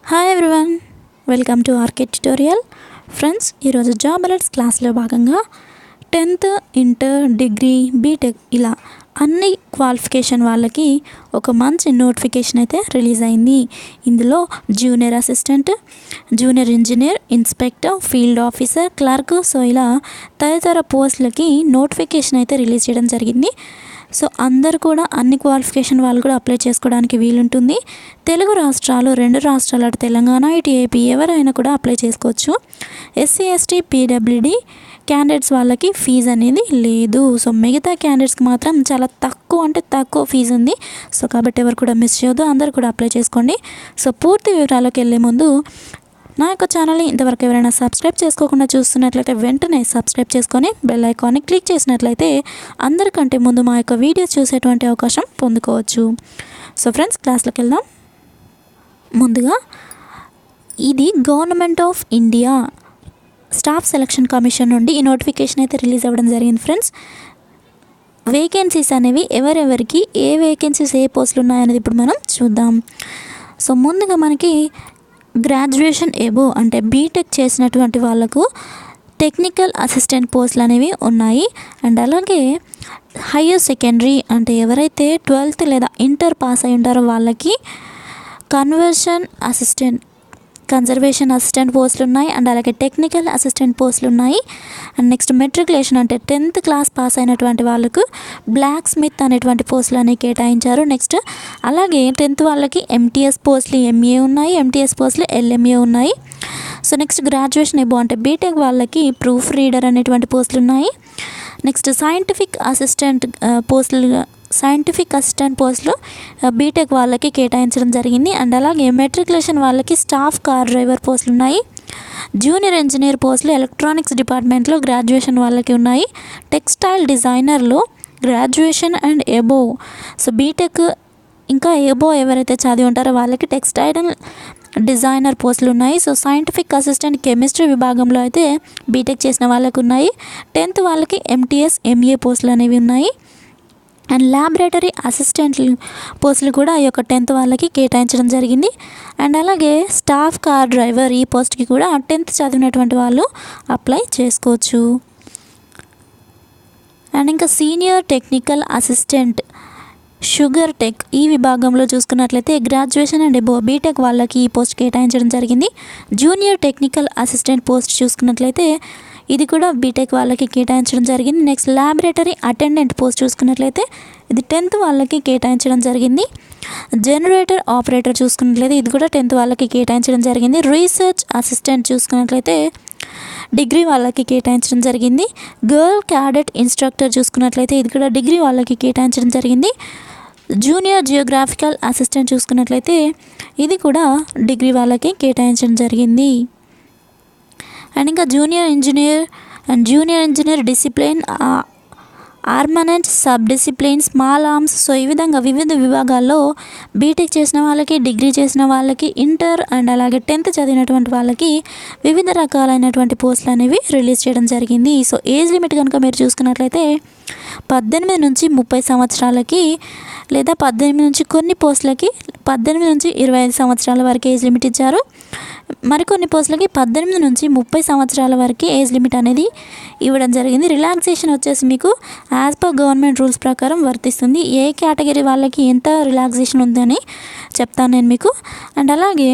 Hi everyone, welcome to RK tutorial. Friends, ఈరోజు job alerts క్లాస్లో భాగంగా 10th, ఇంటర్, డిగ్రీ, బీటెక్ ఇలా అన్ని క్వాలిఫికేషన్ వాళ్ళకి ఒక మంచి నోటిఫికేషన్ అయితే రిలీజ్ అయింది. ఇందులో junior assistant, junior engineer, inspector, field officer, clerk, so ఇలా తదితర పోస్టులకి నోటిఫికేషన్ అయితే రిలీజ్ చేయడం జరిగింది. సో అందరు కూడా అన్ని క్వాలిఫికేషన్ వాళ్ళు కూడా అప్లై చేసుకోవడానికి వీలుంటుంది. తెలుగు రాష్ట్రాలు, 2 రాష్ట్రాలు, అటు తెలంగాణ, ఇటు ఏపీ ఎవరైనా కూడా అప్లై చేసుకోవచ్చు. ఎస్సీ, ఎస్టీ, పీడబ్ల్యూడీ క్యాండిడేట్స్ వాళ్ళకి ఫీజు అనేది లేదు. సో మిగతా క్యాండిడేట్స్కి మాత్రం చాలా తక్కువ ఫీజు ఉంది. సో కాబట్టి ఎవరు కూడా మిస్ చేయొద్దు, అందరు కూడా అప్లై చేసుకోండి. సో పూర్తి వివరాలకు వెళ్ళే ముందు నా యొక్క ఛానల్ని ఇంతవరకు ఎవరైనా సబ్స్క్రైబ్ చేసుకోకుండా చూస్తున్నట్లయితే వెంటనే సబ్స్క్రైబ్ చేసుకొని బెల్ ఐకాన్ని క్లిక్ చేసినట్లయితే అందరికంటే ముందు మా యొక్క వీడియోస్ చూసేటువంటి అవకాశం పొందుకోవచ్చు. సో ఫ్రెండ్స్, క్లాస్లోకి వెళ్దాం. ముందుగా ఇది government of India staff selection commission నుండి ఈ నోటిఫికేషన్ అయితే రిలీజ్ అవ్వడం జరిగింది. ఫ్రెండ్స్, వేకెన్సీస్ అనేవి ఎవరెవరికి ఏ వేకెన్సీస్ ఏ పోస్టులు ఉన్నాయనేది ఇప్పుడు మనం చూద్దాం. సో ముందుగా మనకి గ్రాడ్యుయేషన్ ఎబోవ్ అంటే బీటెక్ చేసినటువంటి వాళ్ళకు టెక్నికల్ అసిస్టెంట్ పోస్టులు అనేవి ఉన్నాయి. అండ్ అలాగే హయ్యర్ సెకండరీ అంటే ఎవరైతే 12th లేదా ఇంటర్ పాస్ అయి ఉంటారో వాళ్ళకి కన్జర్వేషన్ అసిస్టెంట్ పోస్టులు ఉన్నాయి. అండ్ అలాగే టెక్నికల్ అసిస్టెంట్ పోస్టులు ఉన్నాయి. అండ్ నెక్స్ట్ మెట్రికులేషన్ అంటే 10th క్లాస్ పాస్ అయినటువంటి వాళ్ళకు బ్లాక్ స్మిత్ అనేటువంటి పోస్టులు అనేవి కేటాయించారు. నెక్స్ట్ అలాగే 10th వాళ్ళకి ఎంటీఎస్ పోస్టులు ఎంఏ ఉన్నాయి, ఎంటీఎస్ పోస్టులు ఎల్ఎంఏ ఉన్నాయి. సో నెక్స్ట్ గ్రాడ్యుయేషన్ ఎబో అంటే బీటెక్ వాళ్ళకి ప్రూఫ్ రీడర్ అనేటువంటి పోస్టులు ఉన్నాయి. నెక్స్ట్ సైంటిఫిక్ అసిస్టెంట్ పోస్టులు బీటెక్ వాళ్ళకి కేటాయించడం జరిగింది. అండ్ అలాగే మెట్రికులేషన్ వాళ్ళకి స్టాఫ్ కార్ డ్రైవర్ పోస్టులు ఉన్నాయి. జూనియర్ ఇంజనీర్ పోస్టులు ఎలక్ట్రానిక్స్ డిపార్ట్మెంట్లో గ్రాడ్యుయేషన్ వాళ్ళకి ఉన్నాయి. టెక్స్టైల్ డిజైనర్లో graduation and above, so BTech ఇంకా ఎబోవ్ ఎవరైతే చదివి ఉంటారో వాళ్ళకి టెక్స్టైల్ డిజైనర్ పోస్టులు ఉన్నాయి. సో సైంటిఫిక్ అసిస్టెంట్ కెమిస్ట్రీ విభాగంలో అయితే బీటెక్ చేసిన వాళ్ళకి ఉన్నాయి. 10th వాళ్ళకి ఎంటీఎస్ ఎంఏ పోస్టులు అనేవి ఉన్నాయి. అండ్ ల్యాబొరేటరీ అసిస్టెంట్ పోస్టులు కూడా ఈ యొక్క 10th వాళ్ళకి కేటాయించడం జరిగింది. అండ్ అలాగే స్టాఫ్ కార్ డ్రైవర్ ఈ పోస్ట్కి కూడా 10th చదివినటువంటి వాళ్ళు అప్లై చేసుకోవచ్చు. అండ్ ఇంకా senior technical assistant sugar tech ఈ విభాగంలో చూసుకున్నట్లయితే గ్రాడ్యుయేషన్ అండ్ ఎబో బీటెక్ వాళ్ళకి ఈ పోస్ట్ కేటాయించడం జరిగింది. జూనియర్ టెక్నికల్ అసిస్టెంట్ పోస్ట్ చూసుకున్నట్లయితే ఇది కూడా బీటెక్ వాళ్ళకి కేటాయించడం జరిగింది. నెక్స్ట్ ల్యాబొరేటరీ అటెండెంట్ పోస్ట్ చూసుకున్నట్లయితే ఇది 10th వాళ్ళకి కేటాయించడం జరిగింది. జనరేటర్ ఆపరేటర్ చూసుకున్నట్లయితే ఇది కూడా 10th వాళ్ళకి కేటాయించడం జరిగింది. రీసెర్చ్ అసిస్టెంట్ చూసుకున్నట్లయితే డిగ్రీ వాళ్ళకి కేటాయించడం జరిగింది. గర్ల్ క్యాడెట్ ఇన్స్ట్రక్టర్ చూసుకున్నట్లయితే ఇది కూడా డిగ్రీ వాళ్ళకి కేటాయించడం జరిగింది. జూనియర్ జియోగ్రాఫికల్ అసిస్టెంట్ చూసుకున్నట్లయితే ఇది కూడా డిగ్రీ వాళ్ళకి కేటాయించడం జరిగింది. అండ్ ఇంకా junior engineer discipline, armament, sub discipline, small arms, so ఈ విధంగా వివిధ విభాగాల్లో బీటెక్ చేసిన వాళ్ళకి, డిగ్రీ చేసిన వాళ్ళకి, ఇంటర్ అండ్ అలాగే 10th చదివినటువంటి వాళ్ళకి వివిధ రకాలైనటువంటి పోస్టులు అనేవి రిలీజ్ చేయడం జరిగింది. సో ఏజ్ లిమిట్ కనుక మీరు చూసుకున్నట్లయితే 18 నుంచి 30 సంవత్సరాలకి లేదా 18 నుంచి కొన్ని పోస్టులకి 18 నుంచి 25 సంవత్సరాల వరకు ఏజ్ లిమిట్ ఇచ్చారు. మరికొన్ని పోస్టులకి 18 నుంచి 30 సంవత్సరాల వరకు ఏజ్ లిమిట్ అనేది ఇవ్వడం జరిగింది. రిలాక్సేషన్ వచ్చేసి మీకు యాజ్ పర్ గవర్నమెంట్ రూల్స్ ప్రకారం వర్తిస్తుంది. ఏ కేటగిరీ వాళ్ళకి ఎంత రిలాక్సేషన్ ఉందని చెప్తాను నేను మీకు. అండ్ అలాగే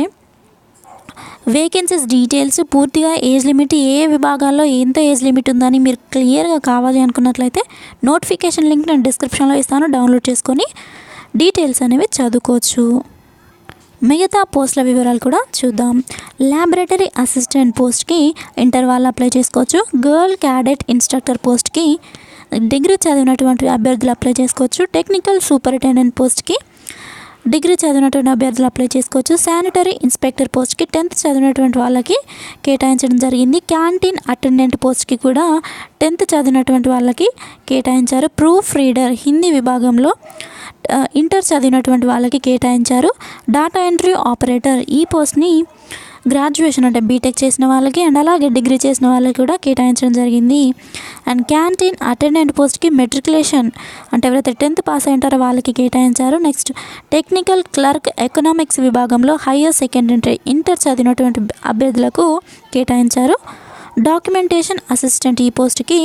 వేకెన్సీస్ డీటెయిల్స్, పూర్తిగా ఏజ్ లిమిట్, ఏ విభాగాల్లో ఎంత ఏజ్ లిమిట్ ఉందని మీరు క్లియర్గా కావాలి అనుకున్నట్లయితే నోటిఫికేషన్ లింక్ నేను డిస్క్రిప్షన్లో ఇస్తాను, డౌన్లోడ్ చేసుకొని డీటెయిల్స్ అనేవి చదువుకోవచ్చు. మిగతా పోస్టుల వివరాలు కూడా చూద్దాం. ల్యాబొరేటరీ అసిస్టెంట్ పోస్ట్కి ఇంటర్ వాళ్ళు అప్లై చేసుకోవచ్చు. గర్ల్ క్యాడెట్ ఇన్స్ట్రక్టర్ పోస్ట్కి డిగ్రీ చదివినటువంటి అభ్యర్థులు అప్లై చేసుకోవచ్చు. టెక్నికల్ సూపరింటెండెంట్ పోస్ట్కి డిగ్రీ చదివినటువంటి అభ్యర్థులు అప్లై చేసుకోవచ్చు. శానిటరీ ఇన్స్పెక్టర్ పోస్ట్కి 10th చదివినటువంటి వాళ్ళకి కేటాయించడం జరిగింది. క్యాంటీన్ అటెండెంట్ పోస్ట్కి కూడా 10th చదివినటువంటి వాళ్ళకి కేటాయించారు. ప్రూఫ్ రీడర్ హిందీ విభాగంలో ఇంటర్ చదివినటువంటి వాళ్ళకి కేటాయించారు. డాటా ఎంట్రీ ఆపరేటర్ ఈ పోస్ట్ని గ్రాడ్యుయేషన్ అంటే బీటెక్ చేసిన వాళ్ళకి అండ్ అలాగే డిగ్రీ చేసిన వాళ్ళకి కూడా కేటాయించడం జరిగింది. అండ్ క్యాంటీన్ అటెండెంట్ పోస్ట్కి మెట్రికులేషన్ అంటే ఎవరైతే 10th పాస్ అయి ఉంటారో వాళ్ళకి కేటాయించారు. నెక్స్ట్ టెక్నికల్ క్లర్క్ ఎకనామిక్స్ విభాగంలో హయ్యర్ సెకండరీ ఇంటర్ చదివినటువంటి అభ్యర్థులకు కేటాయించారు. డాక్యుమెంటేషన్ అసిస్టెంట్ ఈ పోస్ట్కి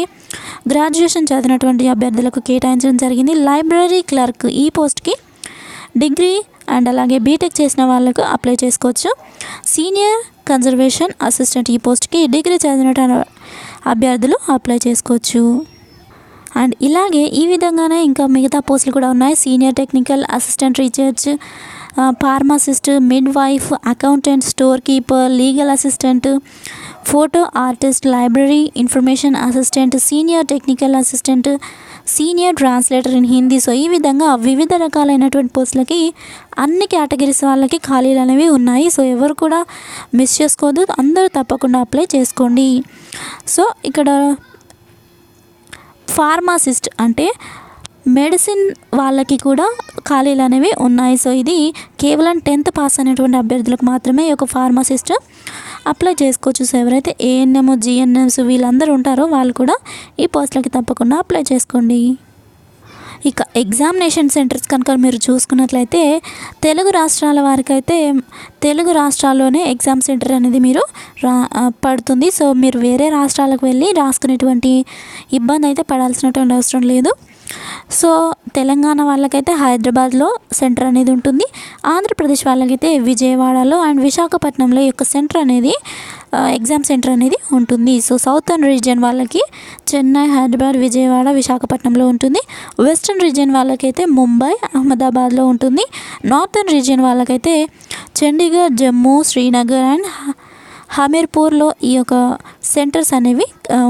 గ్రాడ్యుయేషన్ చదివినటువంటి అభ్యర్థులకు కేటాయించడం జరిగింది. లైబ్రరీ క్లర్క్ ఈ పోస్ట్కి డిగ్రీ అండ్ అలాగే బీటెక్ చేసిన వాళ్ళకు అప్లై చేసుకోవచ్చు. సీనియర్ కన్జర్వేషన్ అసిస్టెంట్ ఈ పోస్ట్కి డిగ్రీ చదివిన అభ్యర్థులు అప్లై చేసుకోవచ్చు. అండ్ ఇలాగే ఈ విధంగానే ఇంకా మిగతా పోస్టులు కూడా ఉన్నాయి. Senior technical assistant research, pharmacist, mid wife, accountant, store keeper, legal assistant, photo artist, library information assistant, senior technical assistant, senior translator in Hindi. So ఈ విధంగా వివిధ రకాలైనటువంటి పోస్టులకి అన్ని కేటగిరీస్ వాళ్ళకి ఖాళీలు అనేవి ఉన్నాయి. సో ఎవరు కూడా మిస్ చేసుకోవద్దు, అందరూ తప్పకుండా అప్లై చేసుకోండి. సో ఇక్కడ ఫార్మసిస్ట్ అంటే మెడిసిన్ వాళ్ళకి కూడా ఖాళీలు అనేవి ఉన్నాయి. సో ఇది కేవలం 10th పాస్ అనేటువంటి అభ్యర్థులకు మాత్రమే ఈ యొక్క ఫార్మసిస్ట్ అప్లై చేసుకోవచ్చు. సో ఎవరైతే ఏఎన్ఎం, జిఎన్ఎంస్ వీళ్ళందరూ ఉంటారో వాళ్ళు కూడా ఈ పోస్టులకి తప్పకుండా అప్లై చేసుకోండి. ఇక ఎగ్జామినేషన్ సెంటర్స్ కనుక మీరు చూసుకున్నట్లయితే తెలుగు రాష్ట్రాల వారికైతే తెలుగు రాష్ట్రాల్లోనే ఎగ్జామ్ సెంటర్ అనేది మీరు పడుతుంది. సో మీరు వేరే రాష్ట్రాలకు వెళ్ళి రాసుకునేటువంటి ఇబ్బంది అయితే పడాల్సినటువంటి అవసరం లేదు. సో తెలంగాణ వాళ్ళకైతే హైదరాబాద్లో సెంటర్ అనేది ఉంటుంది. ఆంధ్రప్రదేశ్ వాళ్ళకైతే విజయవాడలో అండ్ విశాఖపట్నంలో ఈ యొక్క సెంటర్ అనేది ఎగ్జామ్ సెంటర్ అనేది ఉంటుంది. సో సౌతర్న్ రీజియన్ వాళ్ళకి చెన్నై, హైదరాబాద్, విజయవాడ, విశాఖపట్నంలో ఉంటుంది. వెస్ట్రన్ రీజియన్ వాళ్ళకైతే ముంబై, అహ్మదాబాద్లో ఉంటుంది. నార్థన్ రీజియన్ వాళ్ళకైతే చండీగఢ్, జమ్మూ, శ్రీనగర్ అండ్ హమీర్పూర్లో ఈ యొక్క సెంటర్స్ అనేవి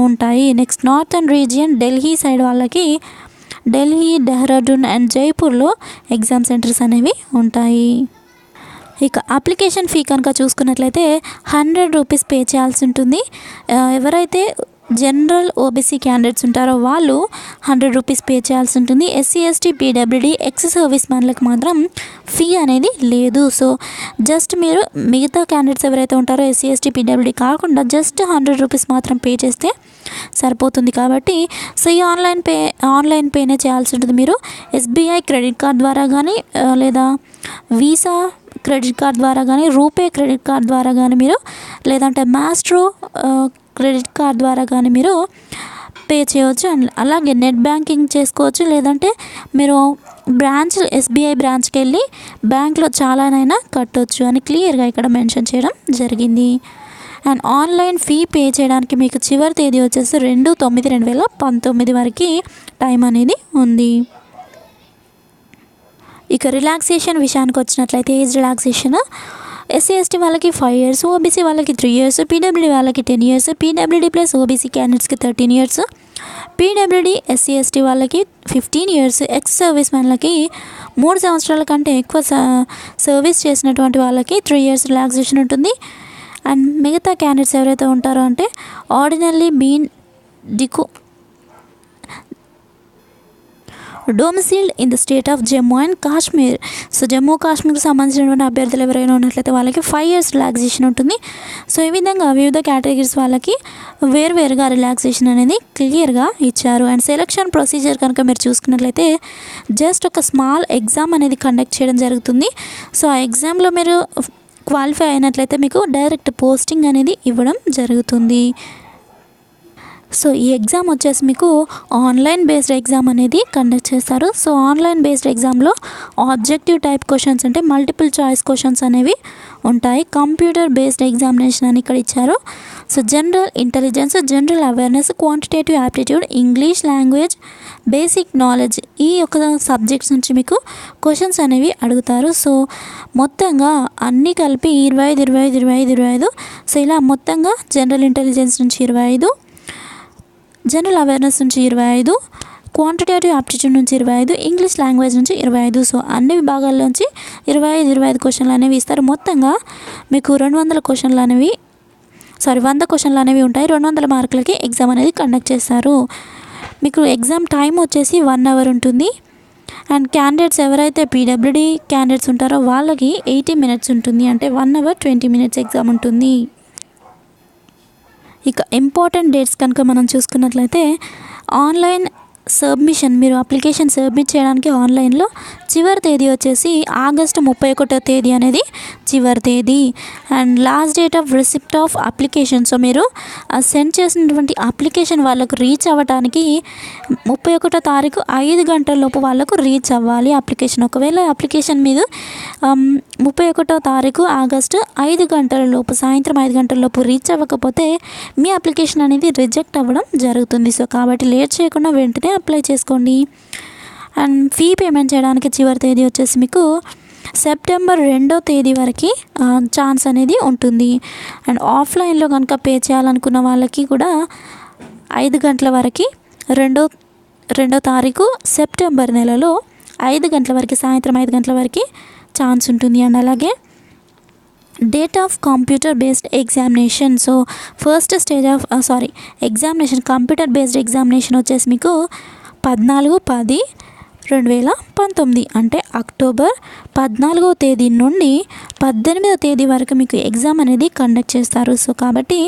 ఉంటాయి. Next northern region Delhi side వాళ్ళకి ఢిల్లీ, డెహ్రాడూన్ అండ్ జైపూర్లో ఎగ్జామ్ సెంటర్స్ అనేవి ఉంటాయి. ఇక అప్లికేషన్ ఫీ కనుక చూసుకున్నట్లయితే 100 రూపీస్ పే చేయాల్సి ఉంటుంది. ఎవరైతే జనరల్ ఓబీసీ క్యాండిడేట్స్ ఉంటారో వాళ్ళు 100 రూపీస్ పే చేయాల్సి ఉంటుంది. SC, ST, PWD, ex service మ్యాన్లకు మాత్రం ఫీ అనేది లేదు. సో జస్ట్ మీరు మిగతా క్యాండిడేట్స్ ఎవరైతే ఉంటారో ఎస్సీ, ఎస్టీ, పీడబ్ల్యూడీ కాకుండా జస్ట్ 100 రూపీస్ మాత్రం పే చేస్తే సరిపోతుంది. కాబట్టి సో ఈ ఆన్లైన్ పేనే చేయాల్సి ఉంటుంది. మీరు ఎస్బీఐ క్రెడిట్ కార్డ్ ద్వారా కానీ లేదా వీసా క్రెడిట్ కార్డ్ ద్వారా కానీ, రూపే క్రెడిట్ కార్డ్ ద్వారా కానీ మీరు లేదంటే మాస్ట్రో క్రెడిట్ కార్డ్ ద్వారా కానీ మీరు పే చేయవచ్చు. అండ్ అలాగే నెట్ బ్యాంకింగ్ చేసుకోవచ్చు. లేదంటే మీరు ఎస్బీఐ బ్రాంచ్కి వెళ్ళి బ్యాంక్లో చాలానైనా కట్టవచ్చు అని క్లియర్గా ఇక్కడ మెన్షన్ చేయడం జరిగింది. అండ్ ఆన్లైన్ ఫీ పే చేయడానికి మీకు చివరి తేదీ వచ్చేసి 2/9/2019 వరకు టైం అనేది ఉంది. ఇక రిలాక్సేషన్ విషయానికి వచ్చినట్లయితే ఏజ్ రిలాక్సేషన్ ఎస్సీ, ఎస్టీ వాళ్ళకి 5 years, ఓబీసీ వాళ్ళకి 3 years, పీడబ్ల్యూడీ వాళ్ళకి 10 years, పీడబ్ల్యూడీ ప్లస్ ఓబీసీ క్యాండిడేట్స్కి 13 years, పీడబ్ల్యూడీ ఎస్సీ, ఎస్టీ వాళ్ళకి 15 years, ఎక్స్ సర్వీస్ మ్యాన్లకి 3 సంవత్సరాల కంటే ఎక్కువ సర్వీస్ చేసినటువంటి వాళ్ళకి 3 years రిలాక్సేషన్ ఉంటుంది. అండ్ మిగతా క్యాండిడేట్స్ ఎవరైతే ఉంటారో అంటే ordinary been domiciled in the state of Jammu and Kashmir. So Jammu కాశ్మీర్కి సంబంధించినటువంటి అభ్యర్థులు ఎవరైనా ఉన్నట్లయితే వాళ్ళకి 5 years రిలాక్సేషన్ ఉంటుంది. సో ఈ విధంగా వివిధ కేటగిరీస్ వాళ్ళకి వేరువేరుగా రిలాక్సేషన్ అనేది క్లియర్గా ఇచ్చారు. అండ్ సెలక్షన్ ప్రొసీజర్ కనుక మీరు చూసుకున్నట్లయితే జస్ట్ ఒక స్మాల్ ఎగ్జామ్ అనేది కండక్ట్ చేయడం జరుగుతుంది. సో ఆ ఎగ్జామ్లో మీరు క్వాలిఫై అయినట్లయితే మీకు డైరెక్ట్ పోస్టింగ్ అనేది ఇవ్వడం జరుగుతుంది. సో ఈ ఎగ్జామ్ వచ్చేసి మీకు ఆన్లైన్ బేస్డ్ ఎగ్జామ్ అనేది కండక్ట్ చేస్తారు. సో ఆన్లైన్ బేస్డ్ ఎగ్జామ్లో ఆబ్జెక్టివ్ టైప్ క్వశ్చన్స్ అంటే మల్టిపుల్ చాయిస్ క్వశ్చన్స్ అనేవి ఉంటాయి. కంప్యూటర్ బేస్డ్ ఎగ్జామినేషన్ అని ఇక్కడ ఇచ్చారు. So general intelligence, general awareness, quantitative aptitude, English language, basic knowledge ఈ యొక్క సబ్జెక్ట్స్ నుంచి మీకు క్వశ్చన్స్ అనేవి అడుగుతారు. సో మొత్తంగా అన్నీ కలిపి 25. సో ఇలా మొత్తంగా జనరల్ ఇంటెలిజెన్స్ నుంచి 25, జనరల్ అవేర్నెస్ నుంచి 25, క్వాంటిటేటివ్ యాప్టిట్యూడ్ నుంచి 25, ఇంగ్లీష్ లాంగ్వేజ్ నుంచి 25. సో అన్ని విభాగాల నుంచి 25 క్వశ్చన్లు అనేవి ఇస్తారు. మొత్తంగా మీకు 100 క్వశ్చన్లు అనేవి ఉంటాయి. 200 మార్కులకి ఎగ్జామ్ అనేది కండక్ట్ చేస్తారు. మీకు ఎగ్జామ్ టైం వచ్చేసి 1 hour ఉంటుంది. అండ్ క్యాండిడేట్స్ ఎవరైతే పీడబ్ల్యూడీ క్యాండిడేట్స్ ఉంటారో వాళ్ళకి 80 మినిట్స్ ఉంటుంది, అంటే 1 అవర్ 20 మినిట్స్ ఎగ్జామ్ ఉంటుంది. ఇక ఇంపార్టెంట్ డేట్స్ కనుక మనం చూసుకున్నట్లయితే ఆన్లైన్ సబ్మిషన్, మీరు అప్లికేషన్ సబ్మిట్ చేయడానికి ఆన్లైన్లో చివరి తేదీ వచ్చేసి ఆగస్టు 31వ తేదీ అనేది చివరి తేదీ. And last date of receipt of application, so మీరు సెండ్ చేసినటువంటి అప్లికేషన్ వాళ్ళకు రీచ్ అవ్వడానికి 31వ తారీఖు 5 గంటల లోపు వాళ్ళకు రీచ్ అవ్వాలి అప్లికేషన్. ఒకవేళ అప్లికేషన్ మీద 31వ తారీఖు ఆగస్టు 5 గంటల లోపు, సాయంత్రం 5 గంటల లోపు రీచ్ అవ్వకపోతే మీ అప్లికేషన్ అనేది రిజెక్ట్ అవ్వడం జరుగుతుంది. సో కాబట్టి లేట్ చేయకుండా వెంటనే అప్లై చేసుకోండి. అండ్ ఫీ పేమెంట్ చేయడానికి చివరి తేదీ వచ్చేసి మీకు సెప్టెంబర్ 2వ తేదీ వరకు ఛాన్స్ అనేది ఉంటుంది. అండ్ ఆఫ్లైన్లో కనుక పే చేయాలనుకున్న వాళ్ళకి కూడా 5 గంటల వరకు 2వ తారీఖు సెప్టెంబర్ నెలలో 5 గంటల వరకు, సాయంత్రం 5 గంటల వరకు ఛాన్స్ ఉంటుంది. అండ్ అలాగే date of computer based examination, so first stage of examination, computer based examination వచ్చేసి మీకు 14/10/2019, అంటే అక్టోబర్ 14వ తేదీ నుండి 18వ తేదీ వరకు మీకు ఎగ్జామ్ అనేది కండక్ట్ చేస్తారు. సో కాబట్టి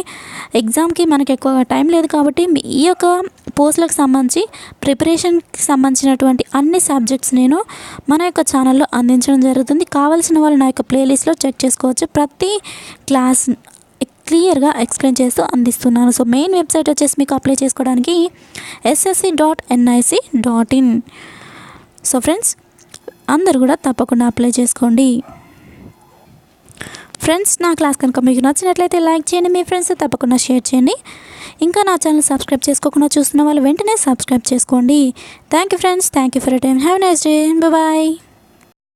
ఎగ్జామ్కి మనకు ఎక్కువగా టైం లేదు కాబట్టి ఈ యొక్క పోస్టులకు సంబంధించి ప్రిపరేషన్కి సంబంధించినటువంటి అన్ని సబ్జెక్ట్స్ నేను మన యొక్క ఛానల్లో అందించడం జరుగుతుంది. కావాల్సిన వాళ్ళు నా యొక్క ప్లేలిస్ట్లో చెక్ చేసుకోవచ్చు. ప్రతి క్లాస్ క్లియర్గా ఎక్స్ప్లెయిన్ చేస్తూ అందిస్తున్నాను. సో మెయిన్ వెబ్సైట్ వచ్చేసి మీకు అప్లై చేసుకోవడానికి ssc.nic.in. సో ఫ్రెండ్స్ అందరూ కూడా తప్పకుండా అప్లై చేసుకోండి. ఫ్రెండ్స్ నా క్లాస్ కనుక మీకు నచ్చినట్లయితే లైక్ చేయండి, మీ ఫ్రెండ్స్ తప్పకుండా షేర్ చేయండి. ఇంకా నా ఛానల్ సబ్స్క్రైబ్ చేసుకోకుండా చూస్తున్న వాళ్ళు వెంటనే సబ్స్క్రైబ్ చేసుకోండి. Thank you friends, thank you for your time. Have a nice day. Bye.